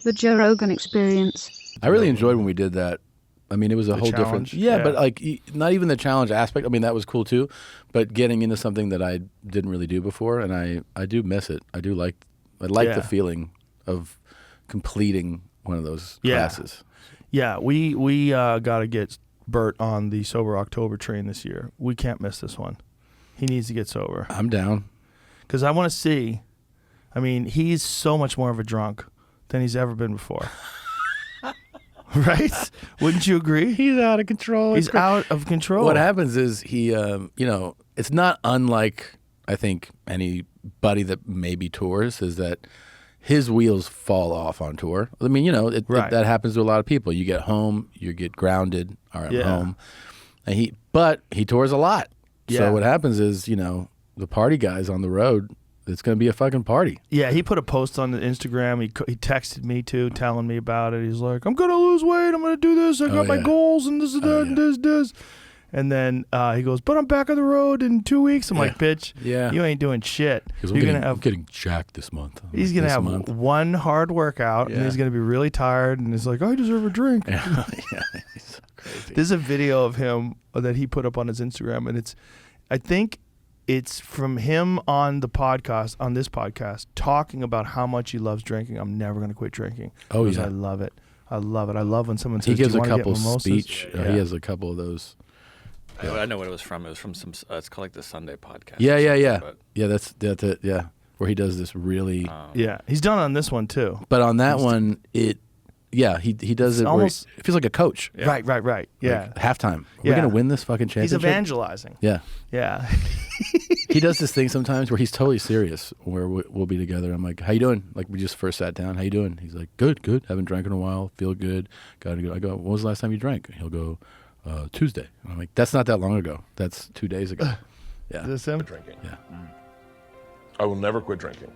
The Joe Rogan Experience. I really enjoyed when we did that. I mean, it was a whole challenge? different... Yeah, Yeah. but like not even the challenge aspect. I mean, that was cool too. But getting into something that I didn't really do before, and I do miss it. I like Yeah. the feeling of completing one of those Yeah. classes. Yeah, we got to get Bert on the Sober October train this year. We can't miss this one. He needs to get sober. I'm down. Because I want to see... I mean, he's so much more of a drunk than he's ever been before. Right? Wouldn't you agree? He's out of control. He's out of control. What happens is he, it's not unlike, I think, anybody that maybe tours, is that his wheels fall off on tour. I mean, that happens to a lot of people. You get home, you get grounded, all right, I'm home. And but he tours a lot. Yeah. So what happens is, the party guys on the road, it's going to be a fucking party. Yeah, he put a post on the Instagram. He texted me too, telling me about it. He's like, I'm going to lose weight. I'm going to do this. I got my goals and this and that and this. And then he goes, but I'm back on the road in 2 weeks. I'm like, bitch, you ain't doing shit. I'm getting jacked this month. He's going to have one hard workout, and he's going to be really tired, and he's like, I deserve a drink. Yeah, he's so crazy. There's a video of him that he put up on his Instagram, and I think it's from him on this podcast, talking about how much he loves drinking. I'm never going to quit drinking. Oh, yeah. I love it. I love it. I love when someone says, he gives do you a want to couple get mimosas? speech. He has a couple of those. Yeah. I know what it was from. It was from some. It's called like the Sunday podcast. Yeah. Yeah, that's it. Yeah, where he does this really. Yeah, he's done on this one too. But on that one, he does it almost, it feels like a coach. Yeah. Right. Yeah. Like halftime. We're gonna win this fucking championship. He's evangelizing. Yeah. Yeah. He does this thing sometimes where he's totally serious. Where we'll be together. I'm like, "How you doing?" Like we just first sat down. "How you doing?" He's like, "Good. Haven't drank in a while. Feel good. Gotta go." I go, "When was the last time you drank?" He'll go, "Tuesday." And I'm like, "That's not that long ago. That's 2 days ago." Yeah. Is this him? Drinking. Yeah. I will never quit drinking.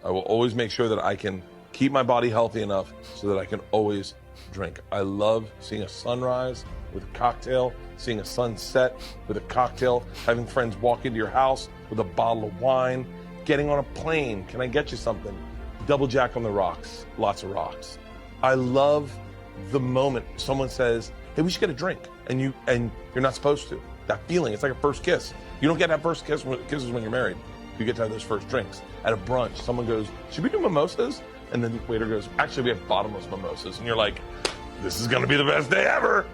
I will always make sure that I can keep my body healthy enough so that I can always drink. I love seeing a sunrise with a cocktail, seeing a sunset with a cocktail, having friends walk into your house with a bottle of wine, getting on a plane. Can I get you something? Double Jack on the rocks, lots of rocks. I love the moment someone says, "Hey, we should get a drink," and you're not supposed to. That feeling, it's like a first kiss. You don't get that first kisses when you're married. You get to have those first drinks. At a brunch, someone goes, "Should we do mimosas?" And then the waiter goes, "Actually, we have bottomless mimosas." And you're like, "This is gonna be the best day ever."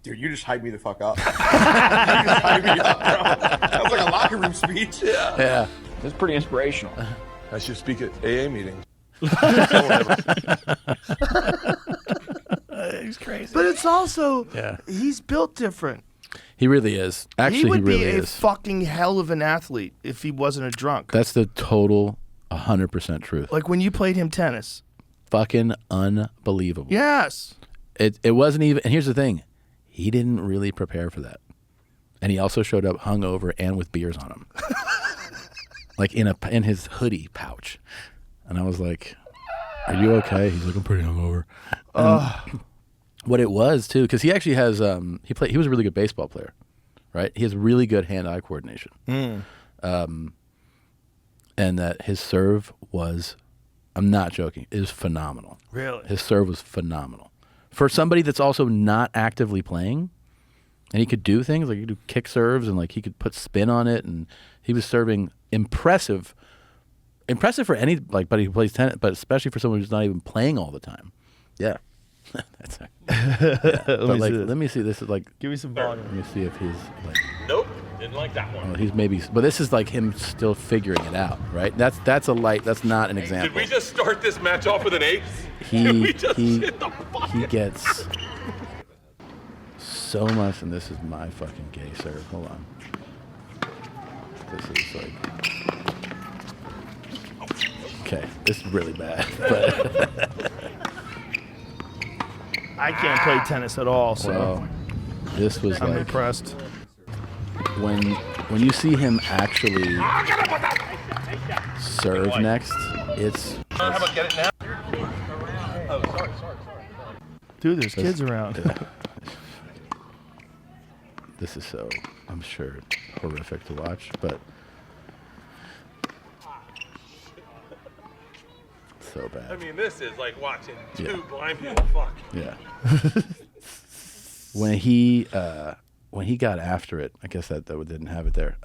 Dude, you just hyped me the fuck up. You just hyped me up, bro. That was like a locker room speech. Yeah. It's pretty inspirational. I should speak at AA meetings. He's crazy. But it's also, he's built different. He really is. Actually, he would really be a is. fucking hell of an athlete if he wasn't a drunk. That's the total 100% truth. Like when you played him tennis. Fucking unbelievable. Yes. It wasn't even, and here's the thing, he didn't really prepare for that. And he also showed up hungover and with beers on him. Like in his hoodie pouch. And I was like, "Are you okay?" He's like, "I'm pretty hungover." What it was too, because he actually has he was a really good baseball player, right? He has really good hand-eye coordination. And that his serve was, I'm not joking, it was phenomenal. Really? His serve was phenomenal. For somebody that's also not actively playing, and he could do things, like he could do kick serves and like he could put spin on it, and he was serving impressive for anybody who plays tennis, but especially for someone who's not even playing all the time. Yeah. That's it. Yeah. Let me see. This is like. Give me some volume. Let me see if he's like. Nope, didn't like that one. Well, he's maybe, but this is like him still figuring it out, right? That's a light. That's not an example. Did we just start this match off with an ace? He gets so much, and this is my fucking gay serve. Hold on. This is like. Okay, this is really bad, but. I can't play tennis at all, so well, this was I'm like impressed. When you see him actually serve next, it's. How about get it now? Oh, sorry. Dude, there's kids around. This is so, I'm sure, horrific to watch, but so bad. I mean, this is like watching two Yeah. blind people fuck. Yeah. when he got after it, I guess that didn't have it there.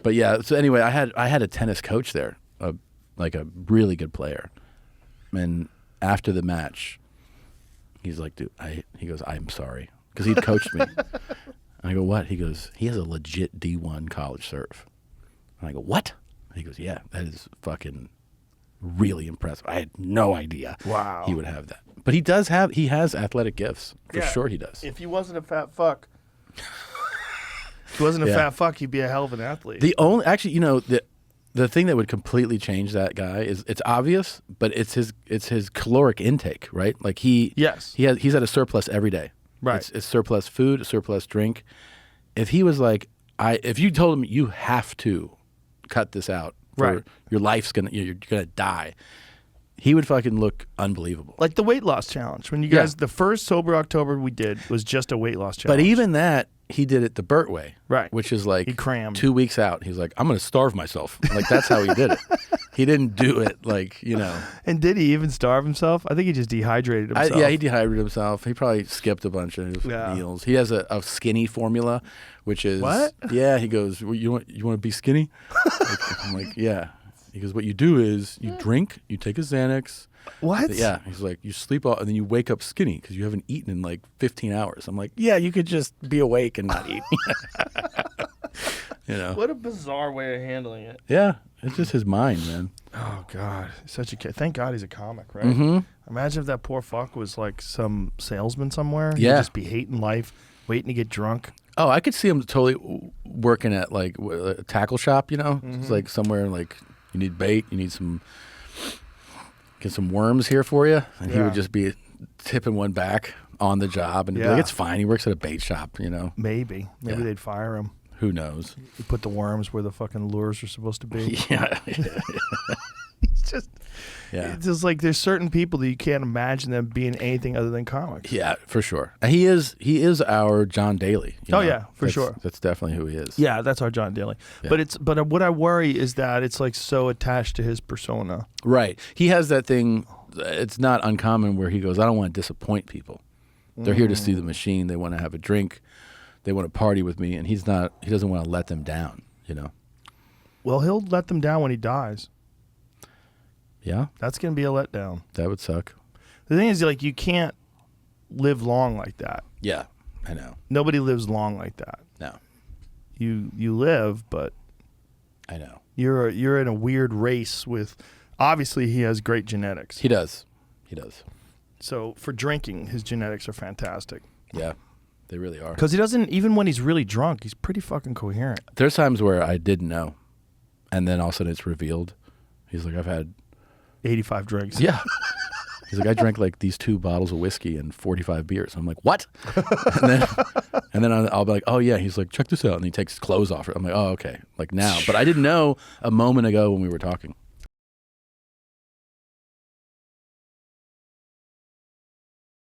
But yeah. So anyway, I had a tennis coach there, like a really good player, and after the match, he's like, dude, he goes, I'm sorry, because he'd coached me. And I go, what? He goes, he has a legit D1 college serve. And I go, what? He goes, yeah, that is fucking really impressive. I had no idea Wow. he would have that. But he has athletic gifts. For sure he does. If he wasn't a fat fuck, he'd be a hell of an athlete. Actually, the thing that would completely change that guy is, it's obvious, but it's his caloric intake, right? Like he's at a surplus every day. Right. It's surplus food, surplus drink. If he was like, if you told him you have to cut this out, Right. your life's you're gonna die, he would fucking look unbelievable. Like the weight loss challenge. When you guys, the first Sober October we did was just a weight loss challenge. But even that, he did it the Bert way. Right. Which is like, He crammed. 2 weeks out, he's like, I'm going to starve myself. Like, that's how he did it. He didn't do it like, And did he even starve himself? I think he just dehydrated himself. Yeah, he dehydrated himself. He probably skipped a bunch of meals. He has a skinny formula, which is... What? Yeah, he goes, well, you want to be skinny? I'm like, yeah. He goes, what you do is you drink, you take a Xanax. What? Yeah. He's like, you sleep all, and then you wake up skinny because you haven't eaten in like 15 hours. I'm like, yeah, you could just be awake and not eat. What a bizarre way of handling it. Yeah. It's just his mind, man. Oh, God. Such a kid. Thank God he's a comic, right? Mm-hmm. Imagine if that poor fuck was like some salesman somewhere. He'd Yeah. just be hating life, waiting to get drunk. Oh, I could see him totally working at like a tackle shop, It's like somewhere like you need bait, you need get some worms here for you. And he would just be tipping one back on the job and be like, it's fine. He works at a bait shop, Maybe Yeah. they'd fire him. Who knows? You put the worms where the fucking lures are supposed to be. Yeah. It's just, Yeah. it's just like there's certain people that you can't imagine them being anything other than comics. Yeah, for sure. And he is our John Daly. Oh, yeah, for sure. That's definitely who he is. Yeah, that's our John Daly. Yeah. But what I worry is that it's like so attached to his persona. Right. He has that thing. It's not uncommon where he goes, I don't want to disappoint people. They're here to see the machine. They want to have a drink. They want to party with me. And he doesn't want to let them down, Well, he'll let them down when he dies. Yeah. That's going to be a letdown. That would suck. The thing is, like, you can't live long like that. Yeah, I know. Nobody lives long like that. No, You live, but I know. you're in a weird race with. Obviously, he has great genetics. He does. So for drinking, his genetics are fantastic. Yeah, they really are. Because he doesn't, even when he's really drunk, he's pretty fucking coherent. There's times where I didn't know, and then all of a sudden it's revealed. He's like, I've had 85 drinks. Yeah. He's like, I drank like these 2 bottles of whiskey and 45 beers. I'm like, what? and then I'll be like, oh yeah. He's like, check this out. And he takes his clothes off. I'm like, oh, okay. Like now. But I didn't know a moment ago when we were talking.